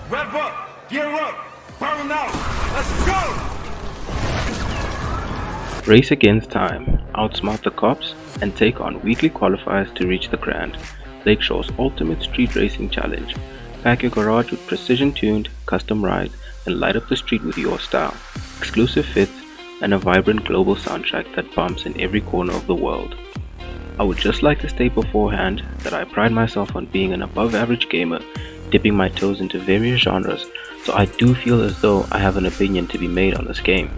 Rev up, gear up, burn out, let's go! Race against time, outsmart the cops, and take on weekly qualifiers to reach the grand. Lakeshore's ultimate street racing challenge. Pack your garage with precision-tuned, custom rides and light up the street with your style. Exclusive fits and a vibrant global soundtrack that bumps in every corner of the world. I would just like to state beforehand that I pride myself on being an above-average gamer, dipping my toes into various genres, so I do feel as though I have an opinion to be made on this game.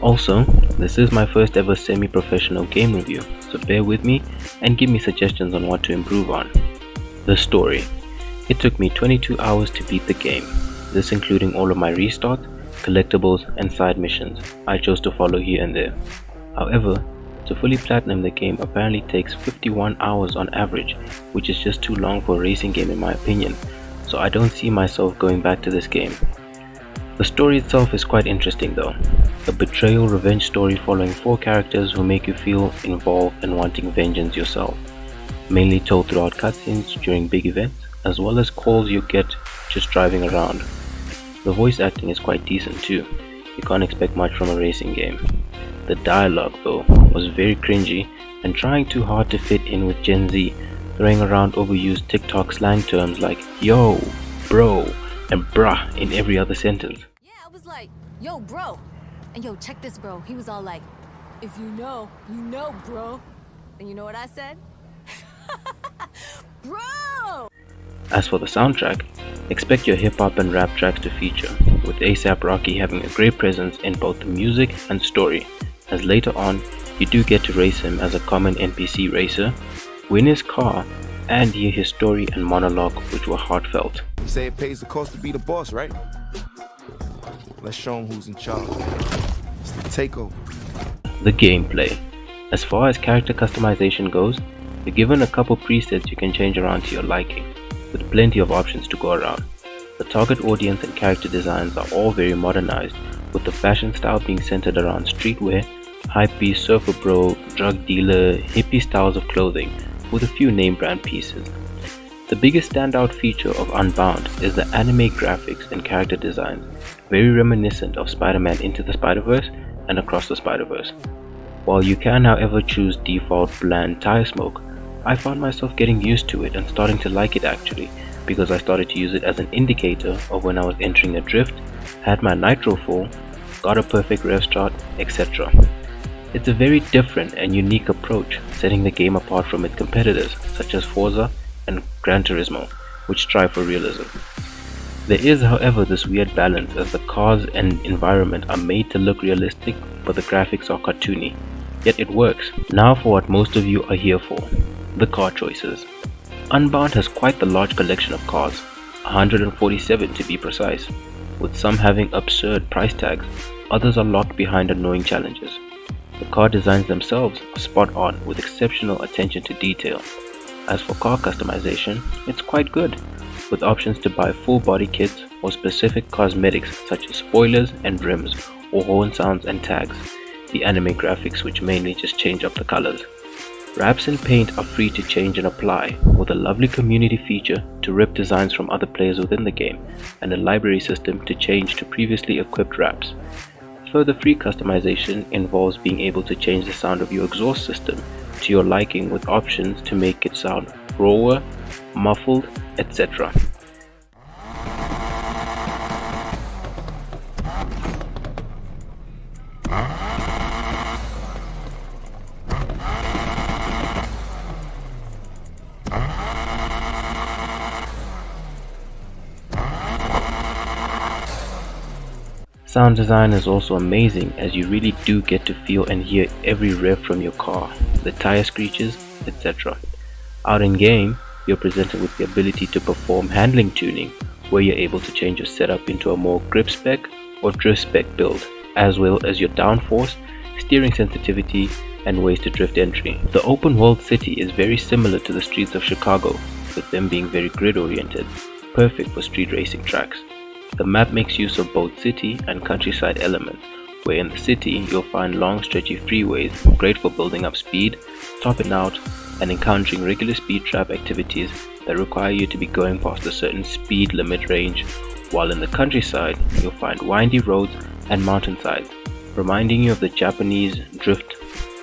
Also, this is my first ever semi-professional game review, so bear with me and give me suggestions on what to improve on. The story. It took me 22 hours to beat the game, this including all of my restarts, collectibles and side missions I chose to follow here and there. However, to fully platinum the game apparently takes 51 hours on average, which is just too long for a racing game in my opinion, so I don't see myself going back to this game. The story itself is quite interesting though. A betrayal revenge story following 4 characters who make you feel involved and wanting vengeance yourself, mainly told throughout cutscenes during big events, as well as calls you get just driving around. The voice acting is quite decent too, you can't expect much from a racing game. The dialogue though was very cringy and trying too hard to fit in with Gen Z, throwing around overused TikTok slang terms like yo, bro, and bruh in every other sentence. Yeah, I was like, yo, bro. And yo, check this, bro. He was all like, if you know, bro. And you know what I said? Bro! As for the soundtrack, expect your hip-hop and rap tracks to feature, with A$AP Rocky having a great presence in both the music and story, as later on you do get to race him as a common NPC racer, win his car, and hear his story and monologue, which were heartfelt. You say it pays the cost to be the boss, right? Let's show him who's in charge. It's the takeover. The gameplay. As far as character customization goes, you're given a couple presets you can change around to your liking, with plenty of options to go around. The target audience and character designs are all very modernized, with the fashion style being centered around streetwear, hypebeast surfer bro, drug dealer, hippie styles of clothing, with a few name brand pieces. The biggest standout feature of Unbound is the anime graphics and character designs, very reminiscent of Spider-Man Into the Spider-Verse and Across the Spider-Verse. While you can however choose default bland tire smoke, I found myself getting used to it and starting to like it actually, because I started to use it as an indicator of when I was entering a drift, had my Nitro full, got a perfect rev start, etc. It's a very different and unique approach, setting the game apart from its competitors such as Forza and Gran Turismo, which strive for realism. There is however this weird balance as the cars and environment are made to look realistic but the graphics are cartoony, yet it works. Now for what most of you are here for, the car choices. Unbound has quite the large collection of cars, 147 to be precise, with some having absurd price tags, others are locked behind annoying challenges. The car designs themselves are spot on with exceptional attention to detail. As for car customization, it's quite good, with options to buy full body kits or specific cosmetics such as spoilers and rims or horn sounds and tags, the anime graphics which mainly just change up the colors. Wraps and paint are free to change and apply, with a lovely community feature to rip designs from other players within the game and a library system to change to previously equipped wraps. Further free customization involves being able to change the sound of your exhaust system to your liking with options to make it sound rawer, muffled, etc. Sound design is also amazing as you really do get to feel and hear every rev from your car, the tire screeches, etc. Out in game, you're presented with the ability to perform handling tuning, where you're able to change your setup into a more grip spec or drift spec build, as well as your downforce, steering sensitivity, and ways to drift entry. The open world city is very similar to the streets of Chicago, with them being very grid oriented, perfect for street racing tracks. The map makes use of both city and countryside elements, where in the city you'll find long stretchy freeways great for building up speed, topping out, and encountering regular speed trap activities that require you to be going past a certain speed limit range while in the countryside you'll find windy roads and mountainsides, reminding you of the Japanese drift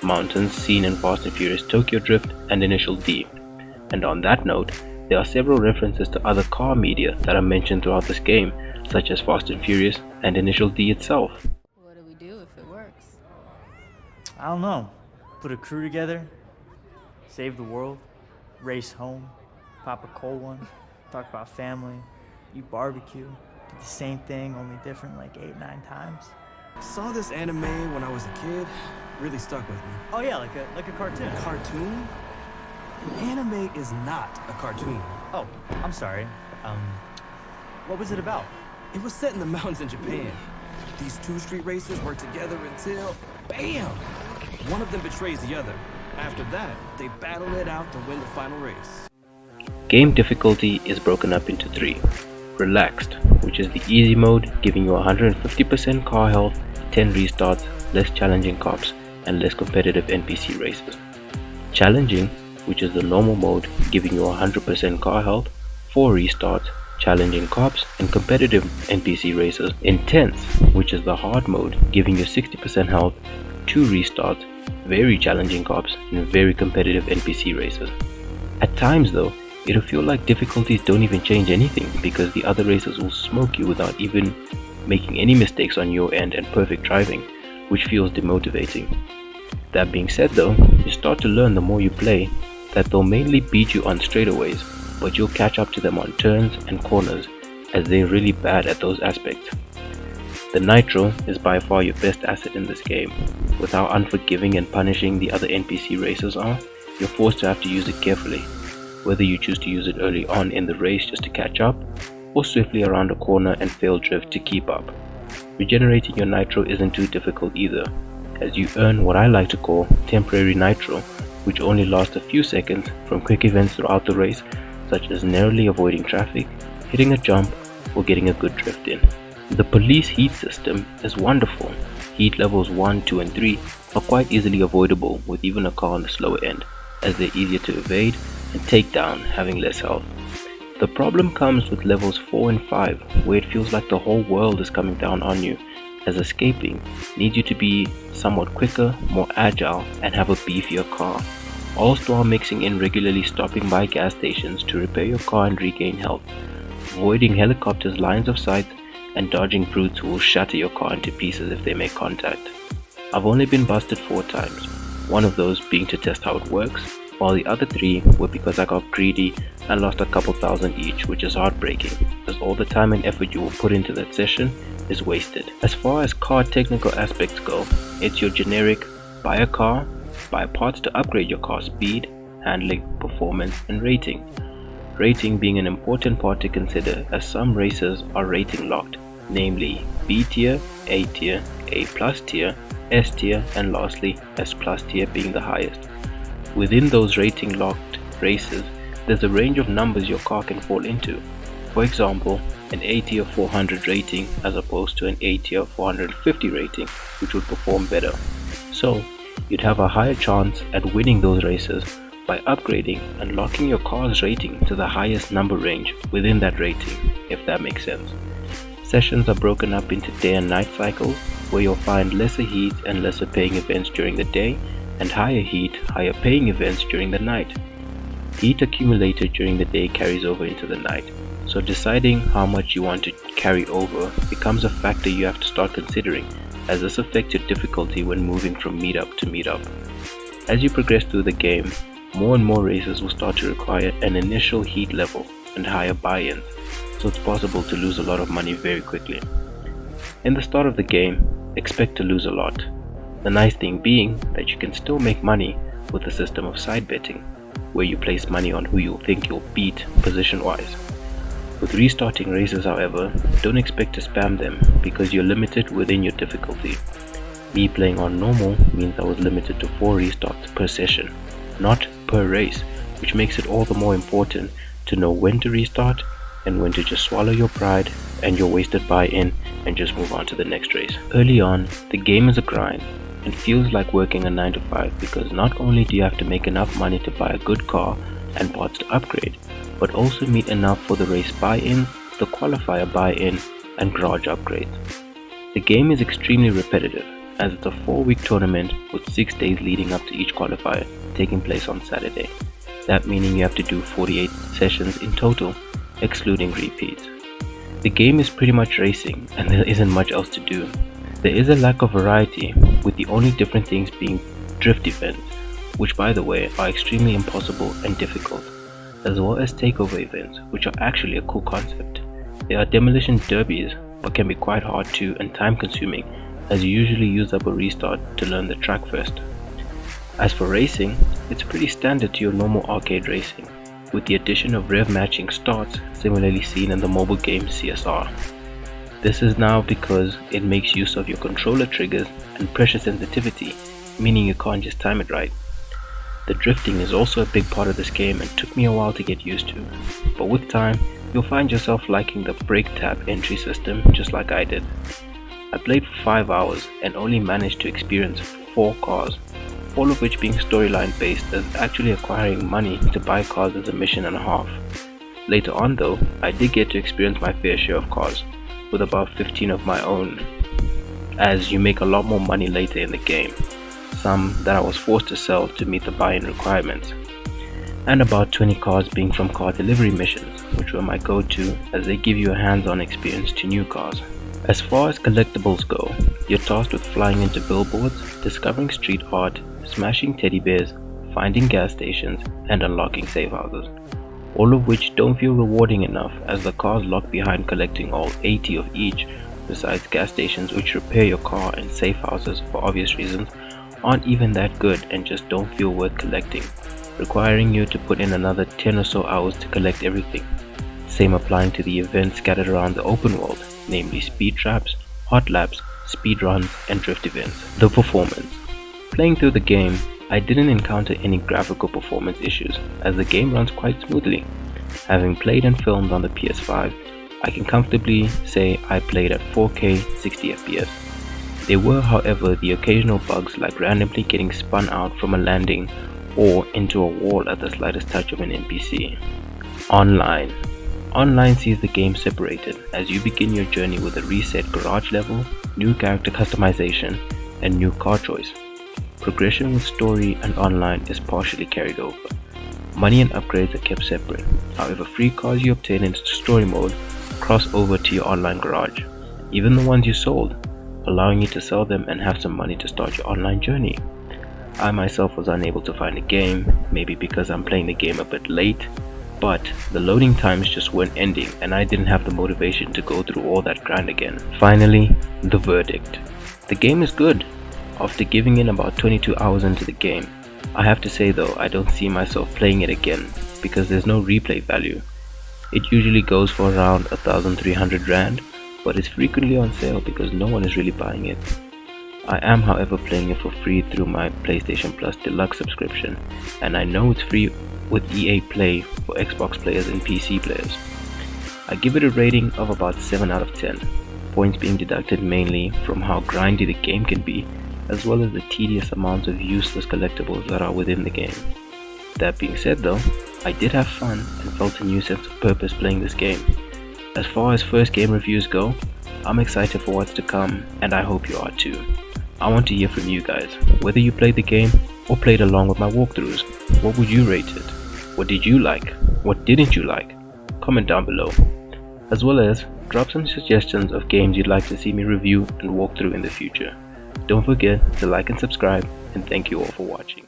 mountains seen in Fast and Furious Tokyo Drift and Initial D. And on that note, there are several references to other car media that are mentioned throughout this game, such as Fast and Furious and Initial D itself. What do we do if it works? I don't know. Put a crew together, save the world, race home, pop a cold one, talk about family, eat barbecue, do the same thing, only different like 8-9 times. Saw this anime when I was a kid. Really stuck with me. Oh yeah, like a cartoon. Cartoon? Anime is not a cartoon. Oh, I'm sorry. What was it about? It was set in the mountains in Japan. These two street racers work together until, BAM! One of them betrays the other. After that, they battle it out to win the final race. Game difficulty is broken up into 3. Relaxed, which is the easy mode, giving you 150% car health, 10 restarts, less challenging cops, and less competitive NPC races. Challenging, which is the normal mode, giving you 100% car health, 4 restarts, challenging cops, and competitive NPC races. Intense, which is the hard mode, giving you 60% health, 2 restarts, very challenging cops, and very competitive NPC races. At times though, it'll feel like difficulties don't even change anything because the other racers will smoke you without even making any mistakes on your end and perfect driving, which feels demotivating. That being said though, you start to learn the more you play that they'll mainly beat you on straightaways, but you'll catch up to them on turns and corners as they're really bad at those aspects. The Nitro is by far your best asset in this game. With how unforgiving and punishing the other NPC racers are, you're forced to have to use it carefully, whether you choose to use it early on in the race just to catch up, or swiftly around a corner and fail drift to keep up. Regenerating your Nitro isn't too difficult either, as you earn what I like to call temporary Nitro, which only lasts a few seconds from quick events throughout the race, such as narrowly avoiding traffic, hitting a jump, or getting a good drift in. The police heat system is wonderful. Heat levels 1, 2, and 3 are quite easily avoidable with even a car on the slower end, as they're easier to evade and take down, having less health. The problem comes with levels 4 and 5, where it feels like the whole world is coming down on you, as escaping needs you to be somewhat quicker, more agile, and have a beefier car, all while mixing in regularly stopping by gas stations to repair your car and regain health, avoiding helicopters' lines of sight, and dodging brutes who will shatter your car into pieces if they make contact. I've only been busted 4 times, one of those being to test how it works, while the other 3 were because I got greedy and lost a couple thousand each, which is heartbreaking, as all the time and effort you will put into that session is wasted. As far as car technical aspects go, it's your generic buy a car, buy parts to upgrade your car speed, handling, performance, and rating. Rating being an important part to consider, as some races are rating locked, namely B tier, A tier, A plus tier, S tier, and lastly S plus tier being the highest. Within those rating locked races, there's a range of numbers your car can fall into. For example, an A tier 400 rating as opposed to an A tier 450 rating, which would perform better. So, you'd have a higher chance at winning those races by upgrading and locking your car's rating to the highest number range within that rating, if that makes sense. Sessions are broken up into day and night cycles, where you'll find lesser heat and lesser paying events during the day, and higher heat, higher paying events during the night. Heat accumulated during the day carries over into the night, so deciding how much you want to carry over becomes a factor you have to start considering, as this affects your difficulty when moving from meetup to meetup. As you progress through the game, more and more races will start to require an initial heat level and higher buy-ins, so it's possible to lose a lot of money very quickly. In the start of the game, expect to lose a lot. The nice thing being that you can still make money with the system of side betting, where you place money on who you think you'll beat position-wise. With restarting races, however, don't expect to spam them because you're limited within your difficulty. Me playing on normal means I was limited to 4 restarts per session, not per race, which makes it all the more important to know when to restart and when to just swallow your pride and your wasted buy-in and just move on to the next race. Early on, the game is a grind and feels like working a 9 to 5 because not only do you have to make enough money to buy a good car and parts to upgrade, but also meet enough for the race buy-ins, the qualifier buy-in and garage upgrades. The game is extremely repetitive, as it's a 4-week tournament with 6 days leading up to each qualifier taking place on Saturday. That meaning you have to do 48 sessions in total, excluding repeats. The game is pretty much racing and there isn't much else to do. There is a lack of variety, with the only different things being drift events, which by the way are extremely impossible and difficult, as well as takeover events, which are actually a cool concept. There are demolition derbies, but can be quite hard too and time consuming, as you usually use up a restart to learn the track first. As for racing, it's pretty standard to your normal arcade racing, with the addition of rev matching starts similarly seen in the mobile game CSR. This is now because it makes use of your controller triggers and pressure sensitivity, meaning you can't just time it right. The drifting is also a big part of this game and took me a while to get used to, but with time you'll find yourself liking the brake tab entry system just like I did. I played for 5 hours and only managed to experience 4 cars, all of which being storyline based, as actually acquiring money to buy cars is a mission and a half. Later on though, I did get to experience my fair share of cars, with about 15 of my own, as you make a lot more money later in the game, some that I was forced to sell to meet the buy-in requirements, and about 20 cars being from car delivery missions, which were my go-to as they give you a hands-on experience to new cars. As far as collectibles go, you're tasked with flying into billboards, discovering street art, smashing teddy bears, finding gas stations, and unlocking safe houses, all of which don't feel rewarding enough as the cars locked behind collecting all 80 of each, besides gas stations which repair your car and safe houses for obvious reasons aren't even that good and just don't feel worth collecting, requiring you to put in another 10 or so hours to collect everything. Same applying to the events scattered around the open world, namely speed traps, hot laps, speed runs, and drift events. The performance. Playing through the game, I didn't encounter any graphical performance issues as the game runs quite smoothly. Having played and filmed on the PS5, I can comfortably say I played at 4K 60 FPS. There were however the occasional bugs like randomly getting spun out from a landing or into a wall at the slightest touch of an NPC. Online. Online sees the game separated as you begin your journey with a reset garage level, new character customization, and new car choice. Progression with story and online is partially carried over. Money and upgrades are kept separate, however free cars you obtain in story mode cross over to your online garage, even the ones you sold, allowing you to sell them and have some money to start your online journey. I myself was unable to find a game, maybe because I'm playing the game a bit late, but the loading times just weren't ending and I didn't have the motivation to go through all that grind again. Finally, the verdict. The game is good. After giving in about 22 hours into the game, I have to say though I don't see myself playing it again because there's no replay value. It usually goes for around 1,300 Rand, but it's frequently on sale because no one is really buying it. I am however playing it for free through my PlayStation Plus Deluxe subscription, and I know it's free with EA Play for Xbox players and PC players. I give it a rating of about 7 out of 10, points being deducted mainly from how grindy the game can be, as well as the tedious amounts of useless collectibles that are within the game. That being said though, I did have fun and felt a new sense of purpose playing this game. As far as first game reviews go, I'm excited for what's to come and I hope you are too. I want to hear from you guys, whether you played the game or played along with my walkthroughs. What would you rate it? What did you like? What didn't you like? Comment down below. As well as drop some suggestions of games you'd like to see me review and walk through in the future. Don't forget to like and subscribe, and thank you all for watching.